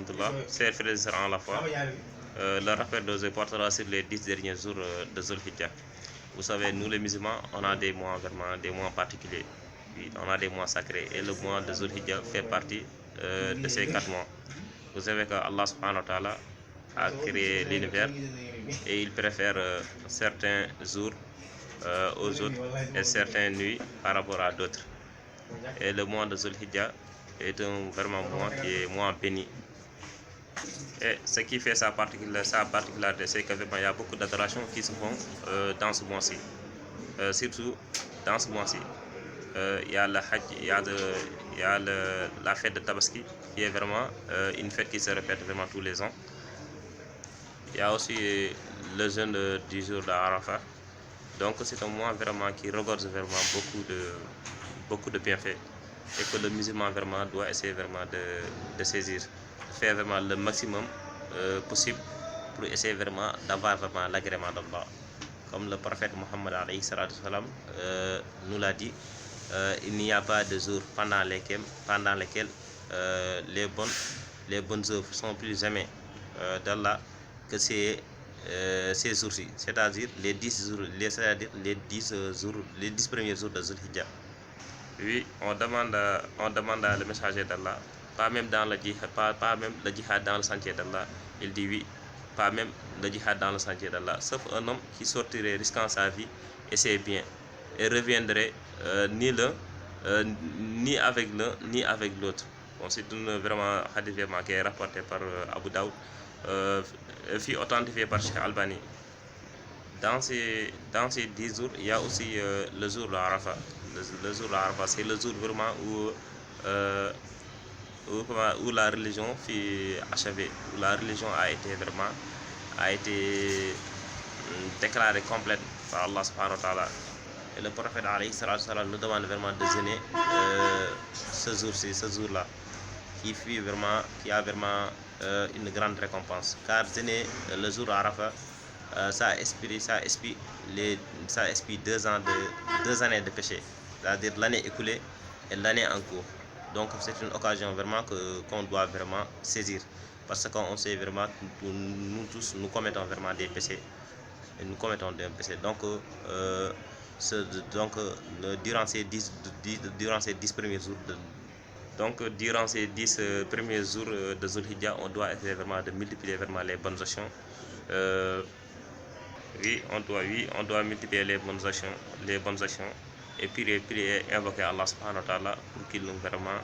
rahmatullah. Chers frères et sœurs en la foi, le rappel d'aujourd'hui portera sur les 10 derniers jours de Dhul Hijjah. Vous savez, nous les musulmans, on a des mois vraiment, des mois particuliers. Oui, on a des mois sacrés et le mois de Dhul Hijjah fait partie de ces 4 mois. Vous savez que Allah subhanahu wa ta'ala a créé l'univers et il préfère certains jours aux autres et certaines nuits par rapport à d'autres. Et le mois de Dhul Hijjah est un vraiment mois qui est mois béni. Et ce qui fait sa particularité, c'est qu'il y a beaucoup d'adorations qui se font dans ce mois-ci. Surtout dans ce mois-ci, il y a le Hajj, il y a la fête de Tabaski, qui est vraiment une fête qui se répète vraiment tous les ans. Il y a aussi le jeûne du jour de Arafat. Donc c'est un mois vraiment qui regorge vraiment beaucoup de bienfaits et que le musulman vraiment doit essayer vraiment de saisir, de faire vraiment le maximum possible pour essayer vraiment d'avoir vraiment l'agrément d'Allah. Comme le prophète Mohammed alayhi salatu salam nous l'a dit, il n'y a pas de jour pendant lesquels les bonnes œuvres sont plus aimées d'Allah que ces jours-ci, c'est-à-dire les 10 premiers jours de Dhul Hijjah. Oui, on demande le messager d'Allah, pas même le djihad dans le sentier d'Allah. Il dit oui, pas même le djihad dans le sentier d'Allah, sauf un homme qui sortirait risquant sa vie et ses biens et reviendrait ni l'un ni avec l'un ni avec l'autre. Bon, c'est vraiment hadith qui est rapporté par Abu Daoud, puis authentifié par Cheikh Albani. Dans ces 10 jours, il y a aussi le jour de Arafat. Le jour de Arafat, c'est le jour vraiment où la religion fut achevée, où la religion a été déclarée complète par Allah subhanahu wa ta'ala. Et le prophète alayhi salatu salam nous demande vraiment de jeûner ce jour-là, qui a vraiment une grande récompense. Car jeûner le jour de Arafat, ça expie 2 années de péché, c'est-à-dire l'année écoulée et l'année en cours. Donc c'est une occasion vraiment qu'on doit vraiment saisir, parce qu'on sait vraiment que nous tous nous commettons vraiment des péchés. Donc durant ces 10 premiers jours durant ces 10 premiers jours de Dhul Hijjah, on doit essayer vraiment de multiplier vraiment les bonnes actions. On doit multiplier les bonnes actions et prier et invoquer Allah subhanahu wa ta'ala pour qu'il nous vraiment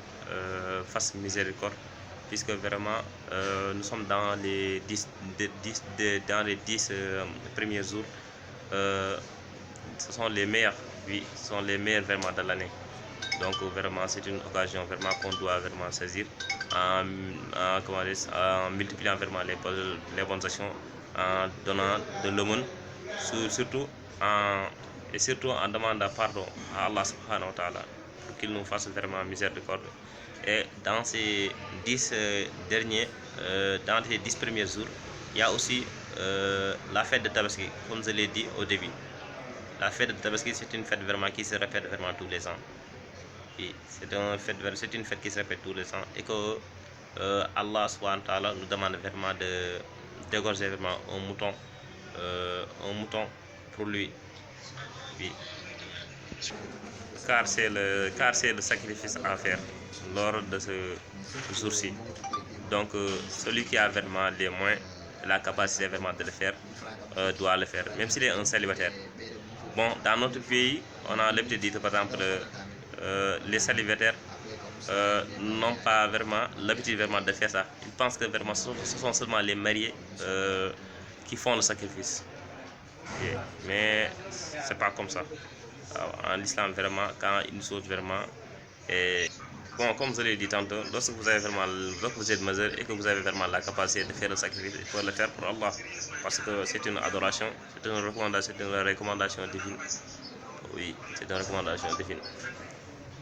fasse miséricorde, puisque vraiment nous sommes dans les 10 premiers jours. Ce sont les meilleurs, vraiment de l'année. Donc vraiment c'est une occasion vraiment qu'on doit vraiment saisir en multipliant vraiment les bonnes actions, en donnant de l'aumône, surtout en demandant pardon à Allah subhanahu wa ta'ala pour qu'il nous fasse vraiment miséricorde. Et dans ces 10 premiers jours, il y a aussi la fête de Tabaski, comme je l'ai dit au début. La fête de Tabaski, c'est une fête vraiment qui se répète vraiment tous les ans. Et c'est une fête qui se répète tous les ans et que Allah subhanahu wa ta'ala nous demande vraiment de dégorger vraiment un mouton pour lui. Oui. Car c'est le sacrifice à faire lors de ce jour-ci. Donc celui qui a vraiment les moyens, la capacité vraiment de le faire, doit le faire, même s'il est un célibataire. Bon, dans notre pays, on a l'habitude de dire, par exemple, les célibataires n'ont pas vraiment l'habitude vraiment de faire ça. Ils pensent que vraiment ce sont seulement les mariés qui font le sacrifice. Mais c'est pas comme ça. En islam, vraiment, quand une chose vraiment est... Bon, comme je l'ai dit tantôt, lorsque vous êtes majeur et que vous avez vraiment la capacité de faire le sacrifice, il faut le faire pour Allah, parce que c'est une adoration, c'est une recommandation divine. Oui, c'est une recommandation divine.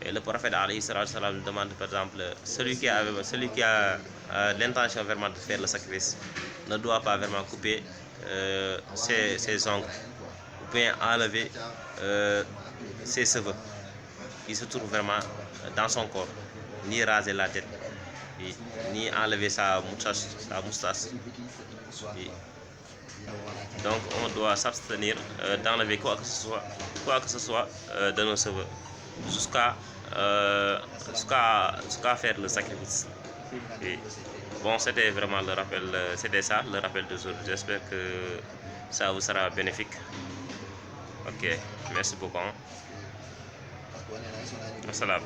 Et le prophète alayhi salatu salam nous demande, par exemple, celui qui a l'intention vraiment de faire le sacrifice ne doit pas vraiment couper ses ongles, ou bien enlever ses cheveux qui se trouvent vraiment dans son corps, ni raser la tête. oui, ni enlever sa moustache. Oui. Donc on doit s'abstenir d'enlever quoi que ce soit de nos cheveux jusqu'à faire le sacrifice. Oui. Bon, c'était vraiment le rappel, c'était ça le rappel de jour. J'espère que ça vous sera bénéfique. Ok, merci beaucoup. Assalam.